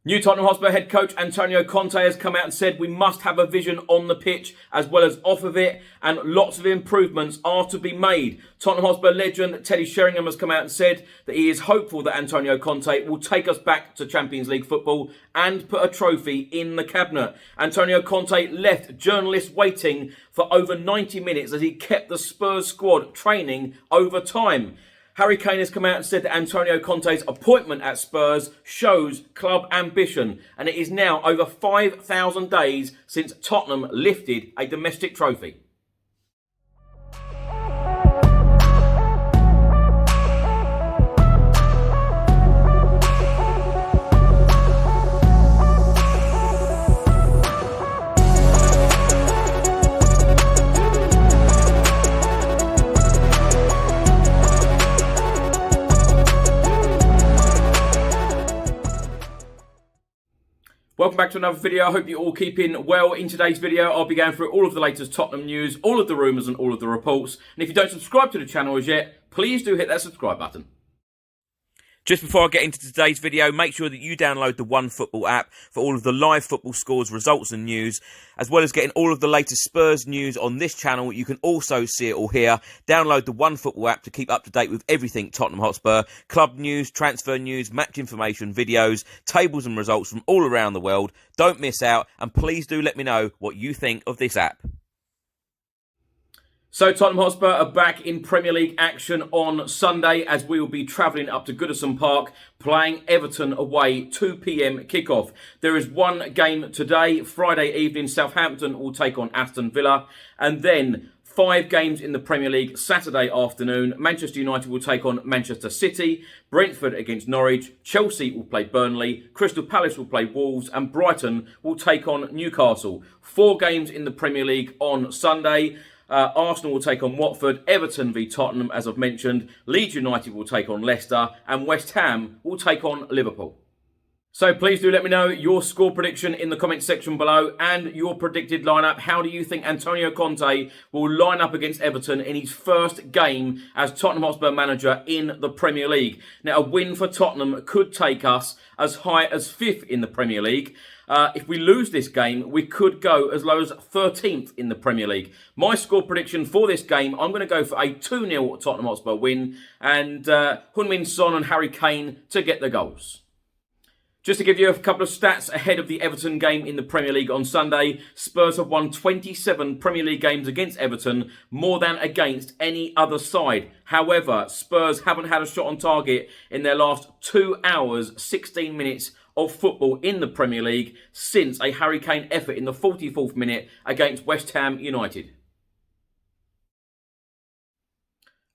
New Tottenham Hotspur head coach Antonio Conte has come out and said we must have a vision on the pitch as well as off of it, and lots of improvements are to be made. Tottenham Hotspur legend Teddy Sheringham has come out and said that he is hopeful that Antonio Conte will take us back to Champions League football and put a trophy in the cabinet. Antonio Conte left journalists waiting for over 90 minutes as he kept the Spurs squad training over time. Harry Kane has come out and said that Antonio Conte's appointment at Spurs shows club ambition, and it is now over 5,000 days since Tottenham lifted a domestic trophy. Welcome back to another video. I hope you're all keeping well. In today's video, I'll be going through all of the latest Tottenham news, all of the rumours and all of the reports. And if you don't subscribe to the channel as yet, please do hit that subscribe button. Just before I get into today's video, make sure that you download the OneFootball app for all of the live football scores, results and news, as well as getting all of the latest Spurs news on this channel. You can also see it all here. Download the OneFootball app to keep up to date with everything Tottenham Hotspur, club news, transfer news, match information, videos, tables and results from all around the world. Don't miss out, and please do let me know what you think of this app. So Tottenham Hotspur are back in Premier League action on Sunday as we will be travelling up to Goodison Park playing Everton away, 2 p.m. kickoff. There is one game today, Friday evening. Southampton will take on Aston Villa, and then 5 games in the Premier League Saturday afternoon. Manchester United will take on Manchester City, Brentford against Norwich, Chelsea will play Burnley, Crystal Palace will play Wolves, and Brighton will take on Newcastle. 4 games in the Premier League on Sunday. Arsenal will take on Watford, Everton v Tottenham, as I've mentioned, Leeds United will take on Leicester, and West Ham will take on Liverpool. So please do let me know your score prediction in the comment section below and your predicted lineup. How do you think Antonio Conte will line up against Everton in his first game as Tottenham Hotspur manager in the Premier League? Now, a win for Tottenham could take us as high as 5th in the Premier League. If we lose this game, we could go as low as 13th in the Premier League. My score prediction for this game, I'm going to go for a 2-0 Tottenham Hotspur win, and Heung-min Son and Harry Kane to get the goals. Just to give you a couple of stats ahead of the Everton game in the Premier League on Sunday, Spurs have won 27 Premier League games against Everton, more than against any other side. However, Spurs haven't had a shot on target in their last 2 hours, 16 minutes of football in the Premier League since a Harry Kane effort in the 44th minute against West Ham United.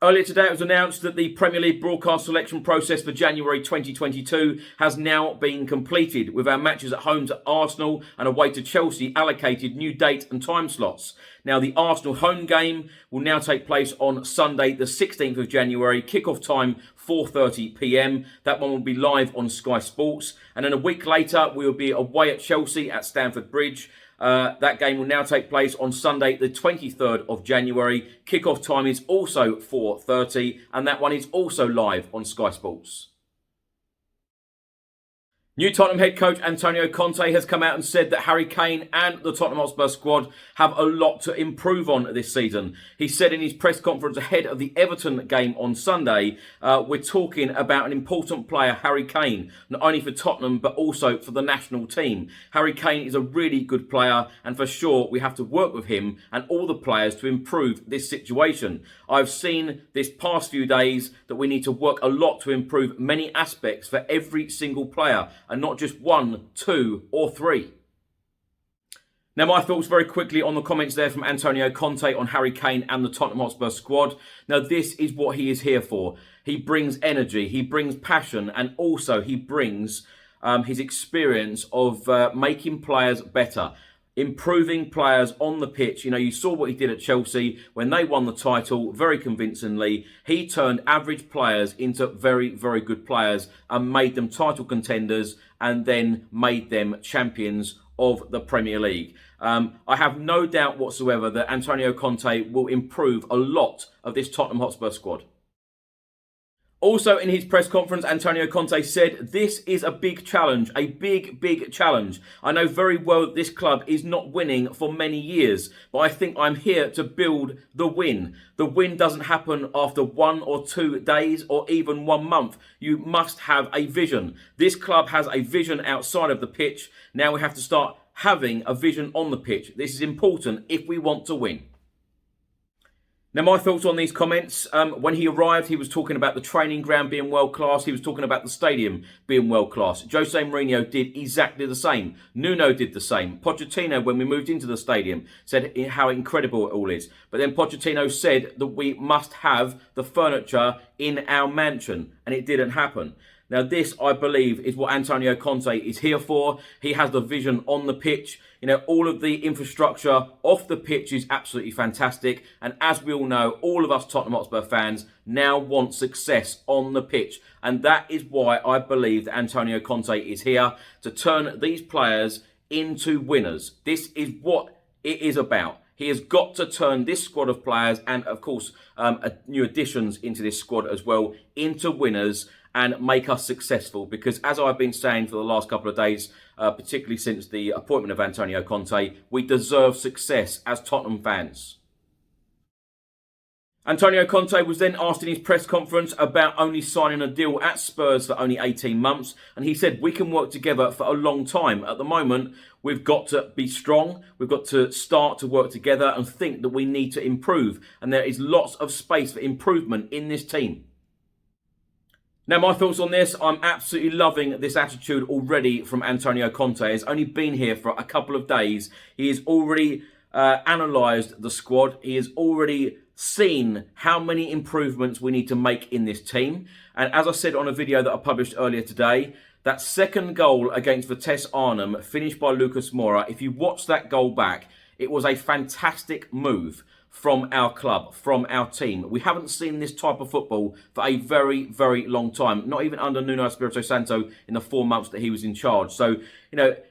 Earlier today, it was announced that the Premier League broadcast selection process for January 2022 has now been completed, with our matches at home to Arsenal and away to Chelsea allocated new date and time slots. Now, the Arsenal home game will now take place on Sunday, the 16th of January. Kickoff time, 4:30 p.m. That one will be live on Sky Sports. And then a week later, we will be away at Chelsea at Stamford Bridge. That game will now take place on Sunday, the 23rd of January. Kickoff time is also 4:30, and that one is also live on Sky Sports. New Tottenham head coach Antonio Conte has come out and said that Harry Kane and the Tottenham Hotspur squad have a lot to improve on this season. He said in his press conference ahead of the Everton game on Sunday, we're talking about an important player, Harry Kane, not only for Tottenham but also for the national team. Harry Kane is a really good player, and for sure we have to work with him and all the players to improve this situation. I've seen this past few days that we need to work a lot to improve many aspects for every single player, and not just 1, 2 or 3. Now, my thoughts very quickly on the comments there from Antonio Conte on Harry Kane and the Tottenham Hotspur squad. Now, this is what he is here for. He brings energy, he brings passion, and also he brings his experience of making players better, improving players on the pitch. You know, you saw what he did at Chelsea when they won the title very convincingly. He turned average players into very, very good players and made them title contenders and then made them champions of the Premier League. I have no doubt whatsoever that Antonio Conte will improve a lot of this Tottenham Hotspur squad. Also in his press conference, Antonio Conte said, "This is a big challenge, a big challenge. I know very well that this club is not winning for many years, but I think I'm here to build the win. The win doesn't happen after 1 or 2 days or even 1 month. You must have a vision. This club has a vision outside of the pitch. Now we have to start having a vision on the pitch. This is important if we want to win." Now, my thoughts on these comments. When he arrived, he was talking about the training ground being world-class. He was talking about the stadium being world-class. Jose Mourinho did exactly the same. Nuno did the same. Pochettino, when we moved into the stadium, said how incredible it all is. But then Pochettino said that we must have the furniture in our mansion, and it didn't happen. Now, this, I believe, is what Antonio Conte is here for. He has the vision on the pitch. You know, all of the infrastructure off the pitch is absolutely fantastic. And as we all know, all of us Tottenham Hotspur fans now want success on the pitch. And that is why I believe that Antonio Conte is here to turn these players into winners. This is what it is about. He has got to turn this squad of players and, of course, new additions into this squad as well into winners and make us successful. Because as I've been saying for the last couple of days, particularly since the appointment of Antonio Conte, we deserve success as Tottenham fans. Antonio Conte was then asked in his press conference about only signing a deal at Spurs for only 18 months. And he said, we can work together for a long time. At the moment, we've got to be strong. We've got to start to work together and think that we need to improve. And there is lots of space for improvement in this team. Now, my thoughts on this, I'm absolutely loving this attitude already from Antonio Conte. He's only been here for a couple of days. He has already analysed the squad. He has already seen how many improvements we need to make in this team. And as I said on a video that I published earlier today, that second goal against Vitesse Arnhem, finished by Lucas Moura, if you watch that goal back, it was a fantastic move from our club, from our team. We haven't seen this type of football for a very long time. Not even under Nuno Espirito Santo in the 4 months that he was in charge. So,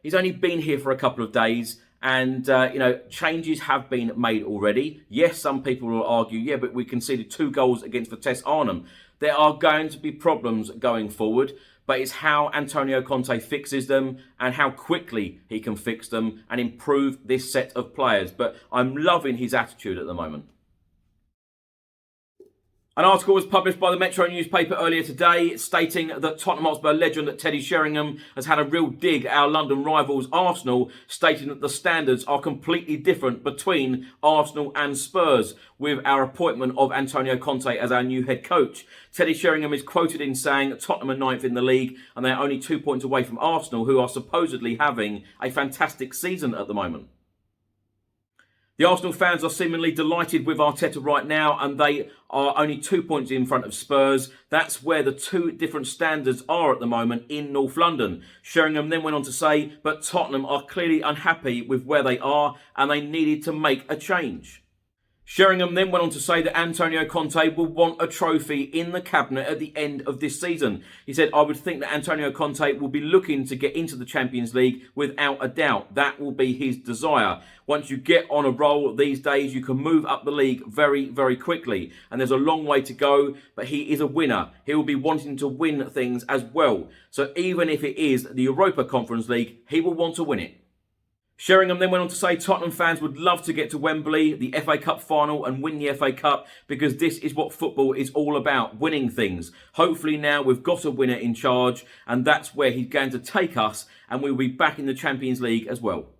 he's only been here for a couple of days and, changes have been made already. Yes, some people will argue, yeah, but we conceded 2 goals against Vitesse Arnhem. There are going to be problems going forward, but it's how Antonio Conte fixes them and how quickly he can fix them and improve this set of players. But I'm loving his attitude at the moment. An article was published by the Metro newspaper earlier today stating that Tottenham Hotspur legend Teddy Sheringham has had a real dig at our London rivals Arsenal, stating that the standards are completely different between Arsenal and Spurs with our appointment of Antonio Conte as our new head coach. Teddy Sheringham is quoted in saying Tottenham are 9th in the league and they're only 2 points away from Arsenal, who are supposedly having a fantastic season at the moment. The Arsenal fans are seemingly delighted with Arteta right now, and they are only 2 points in front of Spurs. That's where the 2 different standards are at the moment in North London. Sheringham then went on to say, but Tottenham are clearly unhappy with where they are and they needed to make a change. Sheringham then went on to say that Antonio Conte will want a trophy in the cabinet at the end of this season. He said, I would think that Antonio Conte will be looking to get into the Champions League without a doubt. That will be his desire. Once you get on a roll these days, you can move up the league very quickly. And there's a long way to go, but he is a winner. He will be wanting to win things as well. So even if it is the Europa Conference League, he will want to win it. Sheringham then went on to say Tottenham fans would love to get to Wembley, the FA Cup final, and win the FA Cup because this is what football is all about, winning things. Hopefully now we've got a winner in charge and that's where he's going to take us and we'll be back in the Champions League as well.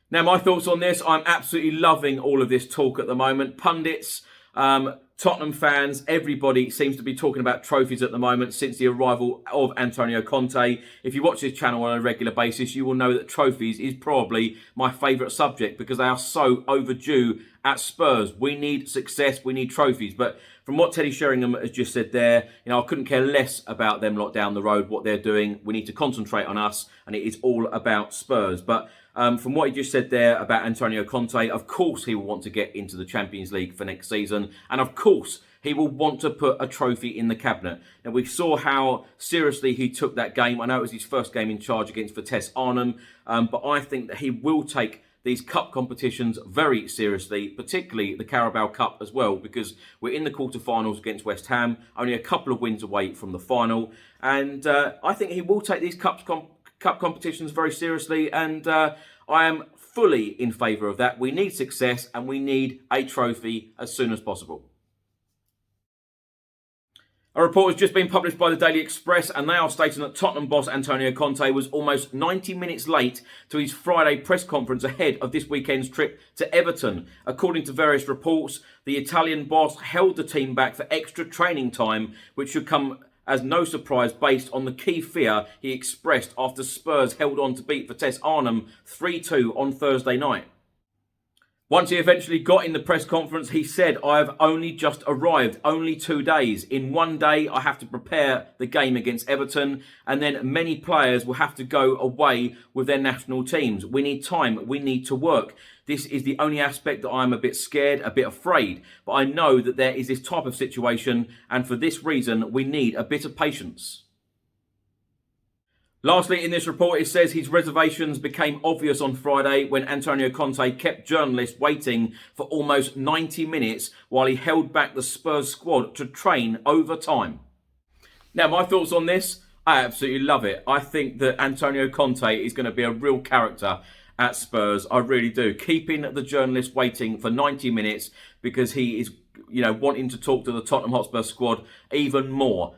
Now, my thoughts on this, I'm absolutely loving all of this talk at the moment. Pundits, Tottenham fans, everybody seems to be talking about trophies at the moment since the arrival of Antonio Conte. If you watch this channel on a regular basis, you will know that trophies is probably my favourite subject because they are so overdue at Spurs. We need success, we need trophies. But from what Teddy Sheringham has just said there, I couldn't care less about them lot down the road, what they're doing. We need to concentrate on us and it is all about Spurs. But from what he just said there about Antonio Conte, of course he will want to get into the Champions League for next season. And of course he will want to put a trophy in the cabinet. And we saw how seriously he took that game. I know it was his first game in charge against Vitesse Arnhem, but I think that he will take these cup competitions very seriously, particularly the Carabao Cup as well, because we're in the quarterfinals against West Ham, only a couple of wins away from the final. And I think he will take these cup competitions very seriously, and I am fully in favour of that. We need success and we need a trophy as soon as possible. A report has just been published by the Daily Express, and they are stating that Tottenham boss Antonio Conte was almost 90 minutes late to his Friday press conference ahead of this weekend's trip to Everton. According to various reports, the Italian boss held the team back for extra training time, which should come as no surprise based on the key fear he expressed after Spurs held on to beat Vitesse Arnhem 3-2 on Thursday night. Once he eventually got in the press conference, he said, "I have only just arrived, only 2 days. In 1 day, I have to prepare the game against Everton, and then many players will have to go away with their national teams. We need time, we need to work. This is the only aspect that I'm a bit scared, a bit afraid. But I know that there is this type of situation, and for this reason, we need a bit of patience." Lastly, in this report, it says his reservations became obvious on Friday when Antonio Conte kept journalists waiting for almost 90 minutes while he held back the Spurs squad to train over time. Now, my thoughts on this, I absolutely love it. I think that Antonio Conte is going to be a real character at Spurs. I really do. Keeping the journalists waiting for 90 minutes because he is, wanting to talk to the Tottenham Hotspur squad even more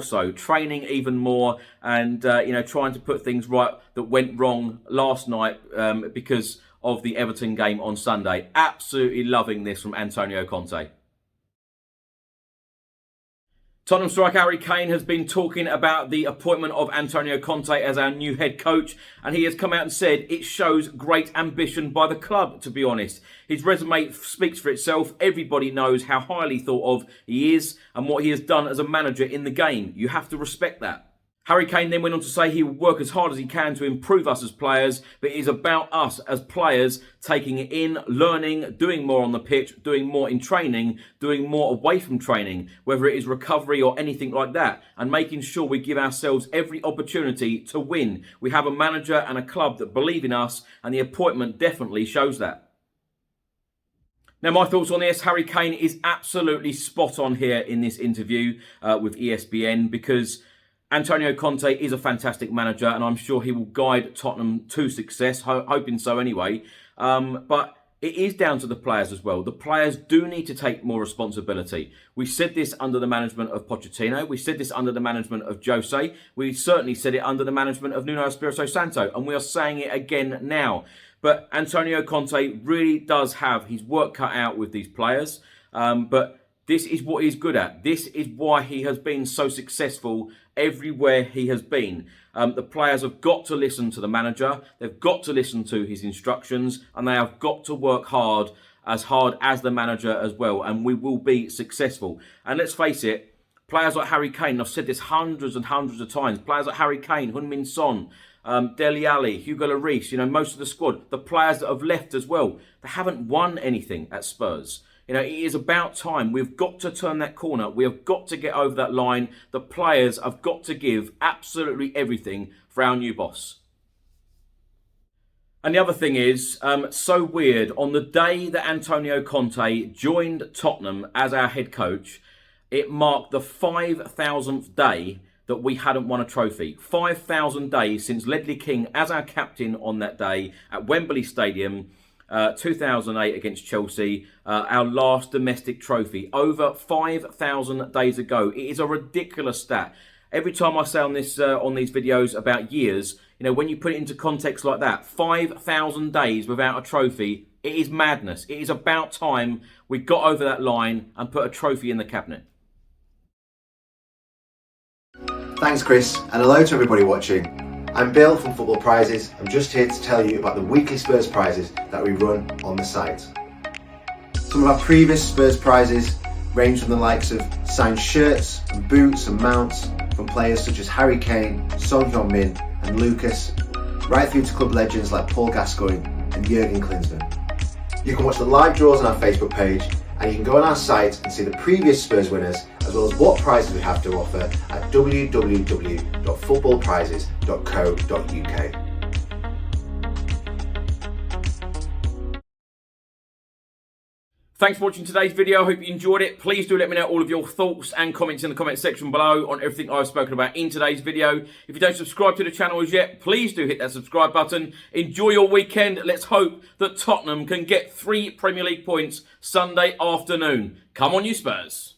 so, training even more, and trying to put things right that went wrong last night because of the Everton game on Sunday. Absolutely loving this from Antonio Conte. Tottenham striker Harry Kane has been talking about the appointment of Antonio Conte as our new head coach, and he has come out and said it shows great ambition by the club, to be honest. His resume speaks for itself. Everybody knows how highly thought of he is and what he has done as a manager in the game. You have to respect that. Harry Kane then went on to say he will work as hard as he can to improve us as players, but it is about us as players taking it in, learning, doing more on the pitch, doing more in training, doing more away from training, whether it is recovery or anything like that, and making sure we give ourselves every opportunity to win. We have a manager and a club that believe in us, and the appointment definitely shows that. Now, my thoughts on this, Harry Kane is absolutely spot on here in this interview with ESPN, because Antonio Conte is a fantastic manager, and I'm sure he will guide Tottenham to success, hoping so anyway. But it is down to the players as well. The players do need to take more responsibility. We said this under the management of Pochettino. We said this under the management of Jose. We certainly said it under the management of Nuno Espirito Santo, and we are saying it again now. But Antonio Conte really does have his work cut out with these players. But this is what he's good at. This is why he has been so successful everywhere he has been. The players have got to listen to the manager. They've got to listen to his instructions, and they have got to work hard as the manager as well. And we will be successful. And let's face it, players like Harry Kane, I've said this hundreds and hundreds of times, players like Harry Kane, Heung-min Son, Dele Alli, Hugo Lloris, most of the squad, the players that have left as well, they haven't won anything at Spurs. It is about time. We've got to turn that corner. We have got to get over that line. The players have got to give absolutely everything for our new boss. And the other thing is, so weird, on the day that Antonio Conte joined Tottenham as our head coach, it marked the 5,000th day that we hadn't won a trophy. 5,000 days since Ledley King as our captain on that day at Wembley Stadium, 2008 against Chelsea, our last domestic trophy, over 5,000 days ago. It is a ridiculous stat. Every time I say on these videos about years, when you put it into context like that, 5,000 days without a trophy, it is madness. It is about time we got over that line and put a trophy in the cabinet. Thanks, Chris, and hello to everybody watching. I'm Bill from Football Prizes. I'm just here to tell you about the weekly Spurs prizes that we run on the site. Some of our previous Spurs prizes range from the likes of signed shirts and boots and mounts from players such as Harry Kane, Son Heung-min and Lucas, right through to club legends like Paul Gascoigne and Jurgen Klinsmann. You can watch the live draws on our Facebook page, and you can go on our site and see the previous Spurs winners, as well as what prizes we have to offer at www.footballprizes.co.uk. Thanks for watching today's video. I hope you enjoyed it. Please do let me know all of your thoughts and comments in the comment section below on everything I've spoken about in today's video. If you don't subscribe to the channel as yet, please do hit that subscribe button. Enjoy your weekend. Let's hope that Tottenham can get 3 Premier League points Sunday afternoon. Come on, you Spurs.